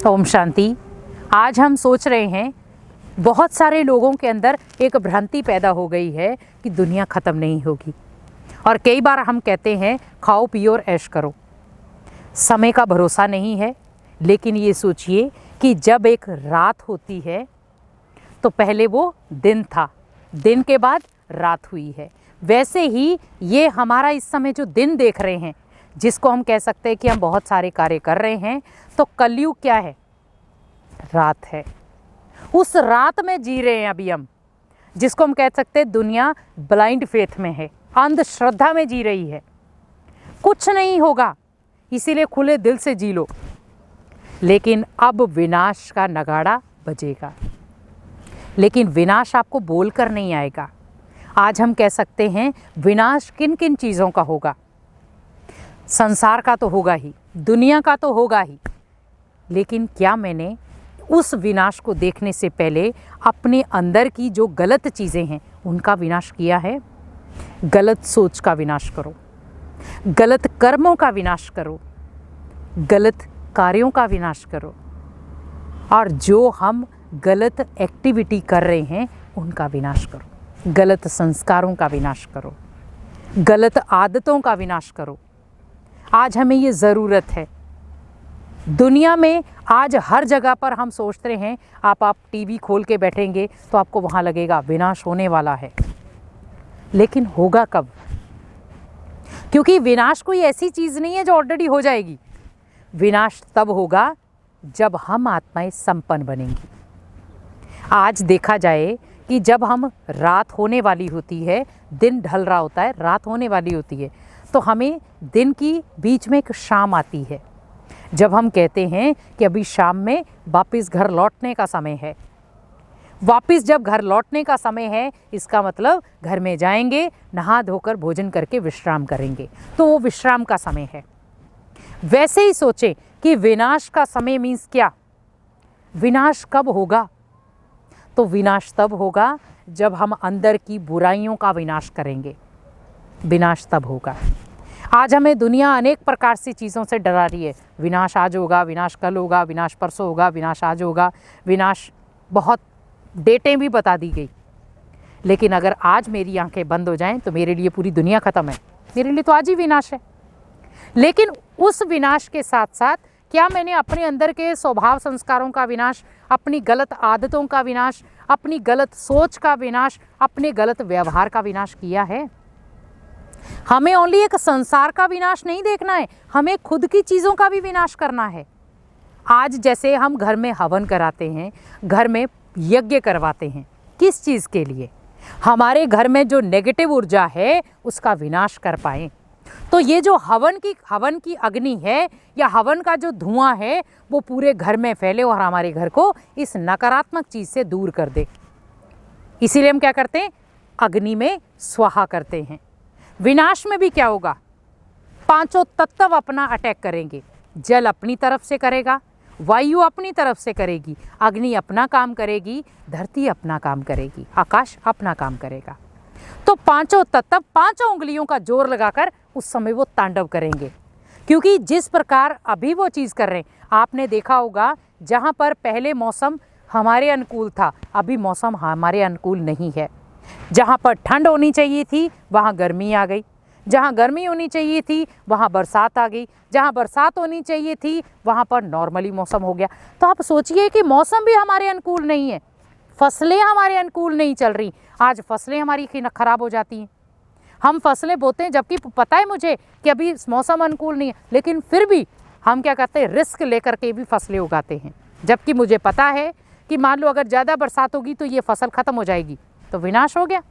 ओम शांति। आज हम सोच रहे हैं, बहुत सारे लोगों के अंदर एक भ्रांति पैदा हो गई है कि दुनिया ख़त्म नहीं होगी। और कई बार हम कहते हैं खाओ पियो और ऐश करो। समय का भरोसा नहीं है, लेकिन ये सोचिए कि जब एक रात होती है तो पहले वो दिन था, दिन के बाद रात हुई है। वैसे ही ये हमारा इस समय जो दिन देख रहे हैं, जिसको हम कह सकते हैं कि हम बहुत सारे कार्य कर रहे हैं, तो कलयुग क्या है? रात है। उस रात में जी रहे हैं अभी हम, जिसको हम कह सकते हैं दुनिया ब्लाइंड फेथ में है, अंधश्रद्धा में जी रही है। कुछ नहीं होगा, इसीलिए खुले दिल से जी लो। लेकिन अब विनाश का नगाड़ा बजेगा, लेकिन विनाश आपको बोलकर नहीं आएगा। आज हम कह सकते हैं विनाश किन किन चीज़ों का होगा। संसार का तो होगा ही, दुनिया का तो होगा ही, लेकिन क्या मैंने उस विनाश को देखने से पहले अपने अंदर की जो गलत चीज़ें हैं उनका विनाश किया है? गलत सोच का विनाश करो, गलत कर्मों का विनाश करो, गलत कार्यों का विनाश करो, और जो हम गलत एक्टिविटी कर रहे हैं उनका विनाश करो, गलत संस्कारों का विनाश करो, गलत आदतों का विनाश करो। आज हमें ये ज़रूरत है। दुनिया में आज हर जगह पर हम सोचते हैं, आप टीवी खोल के बैठेंगे तो आपको वहाँ लगेगा विनाश होने वाला है, लेकिन होगा कब? क्योंकि विनाश कोई ऐसी चीज़ नहीं है जो ऑलरेडी हो जाएगी। विनाश तब होगा जब हम आत्माएं संपन्न बनेंगी। आज देखा जाए कि जब हम रात होने वाली होती है, दिन ढल रहा होता है, रात होने वाली होती है, तो हमें दिन की बीच में एक शाम आती है। जब हम कहते हैं कि अभी शाम में वापस घर लौटने का समय है, वापस जब घर लौटने का समय है, इसका मतलब घर में जाएंगे, नहा धोकर भोजन करके विश्राम करेंगे, तो वो विश्राम का समय है। वैसे ही सोचें कि विनाश का समय मीन्स क्या? विनाश कब होगा? तो विनाश तब होगा जब हम अंदर की बुराइयों का विनाश करेंगे। विनाश तब होगा। आज हमें दुनिया अनेक प्रकार से चीज़ों से डरा रही है। विनाश आज होगा, विनाश कल होगा, विनाश परसों होगा, विनाश आज होगा, विनाश, बहुत डेटें भी बता दी गई। लेकिन अगर आज मेरी आंखें बंद हो जाएं तो मेरे लिए पूरी दुनिया ख़त्म है, मेरे लिए तो आज ही विनाश है। लेकिन उस विनाश के साथ साथ क्या मैंने अपने अंदर के स्वभाव संस्कारों का विनाश, अपनी गलत आदतों का विनाश, अपनी गलत सोच का विनाश, अपने गलत व्यवहार का विनाश किया है? हमें ओनली एक संसार का विनाश नहीं देखना है, हमें खुद की चीज़ों का भी विनाश करना है। आज जैसे हम घर में हवन कराते हैं, घर में यज्ञ करवाते हैं, किस चीज़ के लिए? हमारे घर में जो नेगेटिव ऊर्जा है उसका विनाश कर पाएँ। तो ये जो हवन की अग्नि है या हवन का जो धुआं है, वो पूरे घर में फैले और हमारे घर को इस नकारात्मक चीज़ से दूर कर दे। इसीलिए हम क्या करते हैं? अग्नि में स्वाहा करते हैं। विनाश में भी क्या होगा? पांचों तत्व अपना अटैक करेंगे। जल अपनी तरफ से करेगा, वायु अपनी तरफ से करेगी, अग्नि अपना काम करेगी, धरती अपना काम करेगी, आकाश अपना काम करेगा। तो पांचों तत्व पांचों उंगलियों का जोर लगाकर उस समय वो तांडव करेंगे। क्योंकि जिस प्रकार अभी वो चीज़ कर रहे हैं, आपने देखा होगा जहाँ पर पहले मौसम हमारे अनुकूल था, अभी मौसम हमारे अनुकूल नहीं है। जहाँ पर ठंड होनी चाहिए थी वहाँ गर्मी आ गई, जहाँ गर्मी होनी चाहिए थी वहाँ बरसात आ गई, जहाँ बरसात होनी चाहिए थी वहाँ पर नॉर्मली मौसम हो गया। तो आप सोचिए कि मौसम भी हमारे अनुकूल नहीं है, फसलें हमारे अनुकूल नहीं चल रही। आज फसलें हमारी ख़राब हो जाती हैं। हम फसलें बोते हैं जबकि पता है मुझे कि अभी मौसम अनुकूल नहीं है, लेकिन फिर भी हम क्या करते हैं? रिस्क लेकर के भी फसलें उगाते हैं, जबकि मुझे पता है कि मान लो अगर ज़्यादा बरसात होगी तो ये फसल ख़त्म हो जाएगी, तो विनाश हो गया।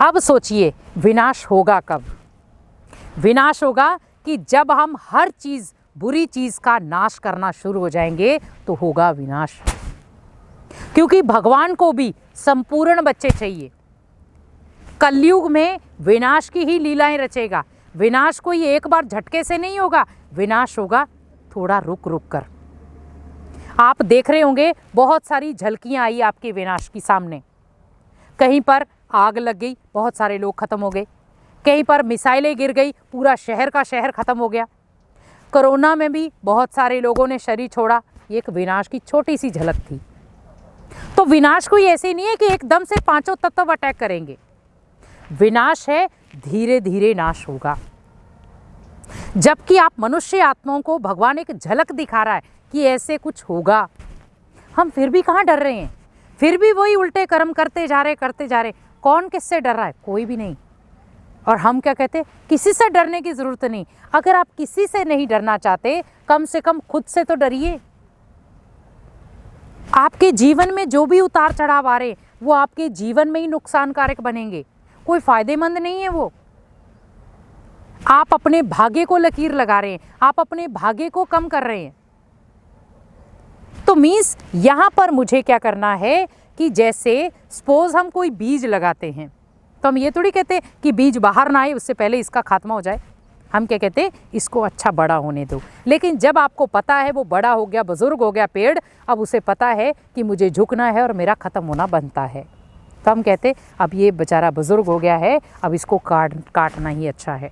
अब सोचिए विनाश होगा कब? विनाश होगा कि जब हम हर चीज़, बुरी चीज़ का नाश करना शुरू हो जाएंगे तो होगा विनाश। क्योंकि भगवान को भी संपूर्ण बच्चे चाहिए। कलयुग में विनाश की ही लीलाएं रचेगा। विनाश कोई एक बार झटके से नहीं होगा, विनाश होगा थोड़ा रुक रुक कर। आप देख रहे होंगे बहुत सारी झलकियां आई आपके विनाश की सामने। कहीं पर आग लग गई, बहुत सारे लोग खत्म हो गए। कहीं पर मिसाइलें गिर गई, पूरा शहर का शहर खत्म हो गया। कोरोना में भी बहुत सारे लोगों ने शरीर छोड़ा, ये एक विनाश की छोटी सी झलक थी। तो विनाश कोई ऐसे नहीं है कि एकदम से पांचों तत्व अटैक करेंगे। विनाश है धीरे धीरे नाश होगा। जबकि आप मनुष्य आत्माओं को भगवान एक झलक दिखा रहा है कि ऐसे कुछ होगा, हम फिर भी कहाँ डर रहे हैं, फिर भी वही उल्टे कर्म करते जा रहे। कौन किससे डर रहा है? कोई भी नहीं। और हम क्या कहते हैं, किसी से डरने की जरूरत नहीं। अगर आप किसी से नहीं डरना चाहते, कम से कम खुद से तो डरिए। आपके जीवन में जो भी उतार चढ़ाव आ रहे, वो आपके जीवन में ही नुकसानकारक बनेंगे, कोई फायदेमंद नहीं है वो। आप अपने भाग्य को लकीर लगा रहे हैं, आप अपने भाग्य को कम कर रहे हैं। तो मीन्स यहां पर मुझे क्या करना है कि जैसे सपोज हम कोई बीज लगाते हैं, तो हम ये थोड़ी कहते कि बीज बाहर ना आए उससे पहले इसका खात्मा हो जाए। हम क्या कहते हैं, इसको अच्छा बड़ा होने दो। लेकिन जब आपको पता है वो बड़ा हो गया, बुजुर्ग हो गया पेड़, अब उसे पता है कि मुझे झुकना है और मेरा ख़त्म होना बनता है, तो हम कहते अब ये बेचारा बुजुर्ग हो गया है, अब इसको काटना ही अच्छा है।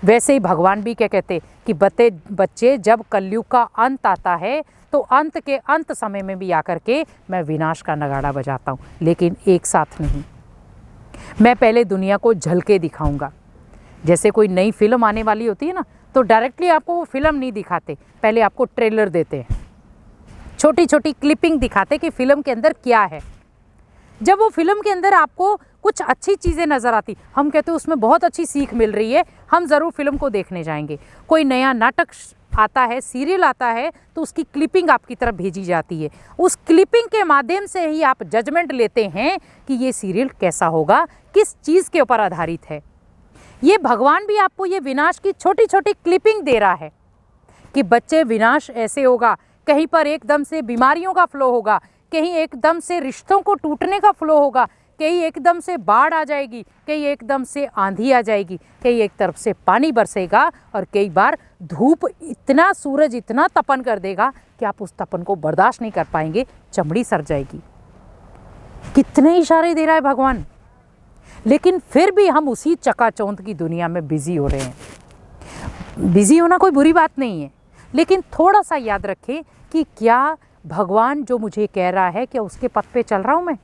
वैसे ही भगवान भी क्या कहते कि बच्चे जब कलयुग का अंत आता है, तो अंत के अंत समय में भी आकर के मैं विनाश का नगाड़ा बजाता हूँ, लेकिन एक साथ नहीं। मैं पहले दुनिया को झलके दिखाऊंगा। जैसे कोई नई फिल्म आने वाली होती है ना, तो डायरेक्टली आपको वो फिल्म नहीं दिखाते, पहले आपको ट्रेलर देते हैं, छोटी छोटी क्लिपिंग दिखाते कि फिल्म के अंदर क्या है। जब वो फिल्म के अंदर आपको कुछ अच्छी चीज़ें नज़र आती, हम कहते हैं उसमें बहुत अच्छी सीख मिल रही है, हम ज़रूर फिल्म को देखने जाएंगे। कोई नया नाटक आता है, सीरियल आता है, तो उसकी क्लिपिंग आपकी तरफ भेजी जाती है। उस क्लिपिंग के माध्यम से ही आप जजमेंट लेते हैं कि ये सीरियल कैसा होगा, किस चीज़ के ऊपर आधारित है। ये भगवान भी आपको ये विनाश की छोटी छोटी क्लिपिंग दे रहा है कि बच्चे विनाश ऐसे होगा, कहीं पर एकदम से बीमारियों का फ्लो होगा, कहीं एकदम से रिश्तों को टूटने का फ्लो होगा, कहीं एकदम से बाढ़ आ जाएगी, कहीं एकदम से आंधी आ जाएगी, कहीं एक तरफ से पानी बरसेगा, और कई बार धूप इतना, सूरज इतना तपन कर देगा कि आप उस तपन को बर्दाश्त नहीं कर पाएंगे, चमड़ी सड़ जाएगी। कितने इशारे दे रहा है भगवान, लेकिन फिर भी हम उसी चकाचौंध की दुनिया में बिजी हो रहे हैं। बिजी होना कोई बुरी बात नहीं है, लेकिन थोड़ा सा याद रखें कि क्या भगवान जो मुझे कह रहा है, क्या उसके पथ पे चल रहा हूं मैं,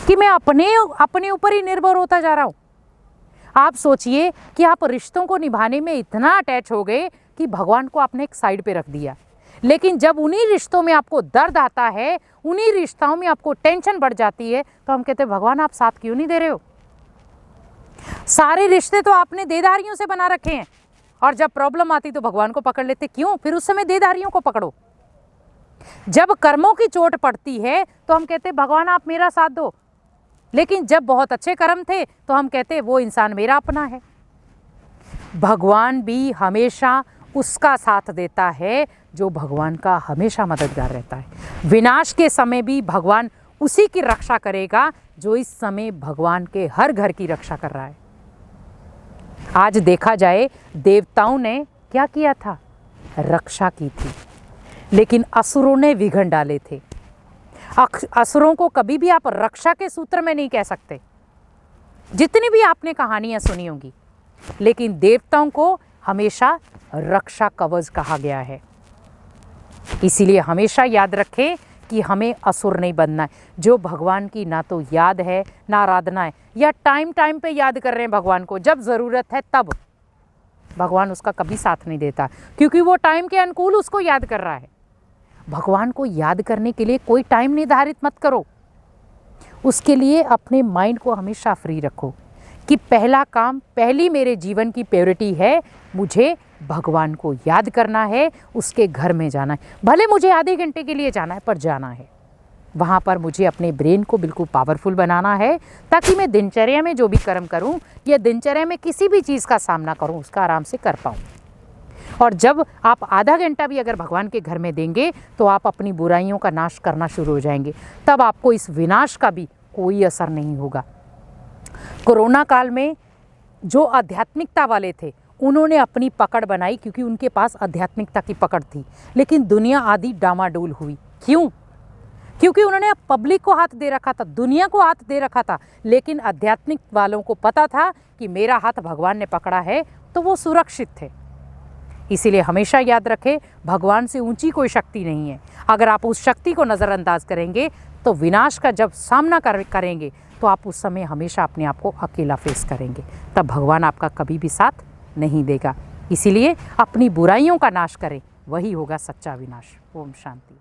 कि मैं अपने ऊपर ही निर्भर होता जा रहा हूं। आप सोचिए कि आप रिश्तों को निभाने में इतना अटैच हो गए कि भगवान को आपने एक साइड पे रख दिया। लेकिन जब उन्हीं रिश्तों में आपको दर्द आता है, उन्हीं रिश्तों में आपको टेंशन बढ़ जाती है, तो हम कहते हैं भगवान आप साथ क्यों नहीं दे रहे हो। सारे रिश्ते तो आपने देदारियों से बना रखे हैं, और जब प्रॉब्लम आती तो भगवान को पकड़ लेते, क्यों? फिर उस समय देदारियों को पकड़ो। जब कर्मों की चोट पड़ती है तो हम कहते भगवान आप मेरा साथ दो, लेकिन जब बहुत अच्छे कर्म थे तो हम कहते वो इंसान मेरा अपना है। भगवान भी हमेशा उसका साथ देता है जो भगवान का हमेशा मददगार रहता है। विनाश के समय भी भगवान उसी की रक्षा करेगा जो इस समय भगवान के हर घर की रक्षा कर रहा है। आज देखा जाए, देवताओं ने क्या किया था? रक्षा की थी, लेकिन असुरों ने विघन डाले थे। असुरों को कभी भी आप रक्षा के सूत्र में नहीं कह सकते, जितनी भी आपने कहानियां सुनी होंगी, लेकिन देवताओं को हमेशा रक्षा कवच कहा गया है। इसीलिए हमेशा याद रखें कि हमें असुर नहीं बनना है, जो भगवान की ना तो याद है ना आराधना है, या टाइम टाइम पे याद कर रहे हैं भगवान को, जब ज़रूरत है तब। भगवान उसका कभी साथ नहीं देता, क्योंकि वो टाइम के अनुकूल उसको याद कर रहा है। भगवान को याद करने के लिए कोई टाइम निर्धारित मत करो, उसके लिए अपने माइंड को हमेशा फ्री रखो कि पहला काम, पहली मेरे जीवन की प्रायोरिटी है, मुझे भगवान को याद करना है, उसके घर में जाना है। भले मुझे आधे घंटे के लिए जाना है, पर जाना है। वहाँ पर मुझे अपने ब्रेन को बिल्कुल पावरफुल बनाना है, ताकि मैं दिनचर्या में जो भी कर्म करूँ या दिनचर्या में किसी भी चीज़ का सामना करूँ, उसका आराम से कर पाऊँ। और जब आप आधा घंटा भी अगर भगवान के घर में देंगे, तो आप अपनी बुराइयों का नाश करना शुरू हो जाएंगे। तब आपको इस विनाश का भी कोई असर नहीं होगा। कोरोना काल में जो आध्यात्मिकता वाले थे, उन्होंने अपनी पकड़ बनाई, क्योंकि उनके पास आध्यात्मिकता की पकड़ थी। लेकिन दुनिया आधी डामाडोल हुई। क्यों? क्योंकि उन्होंने पब्लिक को हाथ दे रखा था, दुनिया को हाथ दे रखा था, लेकिन आध्यात्मिक वालों को पता था कि मेरा हाथ भगवान ने पकड़ा है, तो वो सुरक्षित थे। इसीलिए हमेशा याद रखें, भगवान से ऊंची कोई शक्ति नहीं है। अगर आप उस शक्ति को नज़रअंदाज करेंगे तो विनाश का जब सामना करेंगे तो आप उस समय हमेशा अपने आप को अकेला फेस करेंगे, तब भगवान आपका कभी भी साथ नहीं देगा। इसीलिए अपनी बुराइयों का नाश करें, वही होगा सच्चा विनाश। ओम शांति।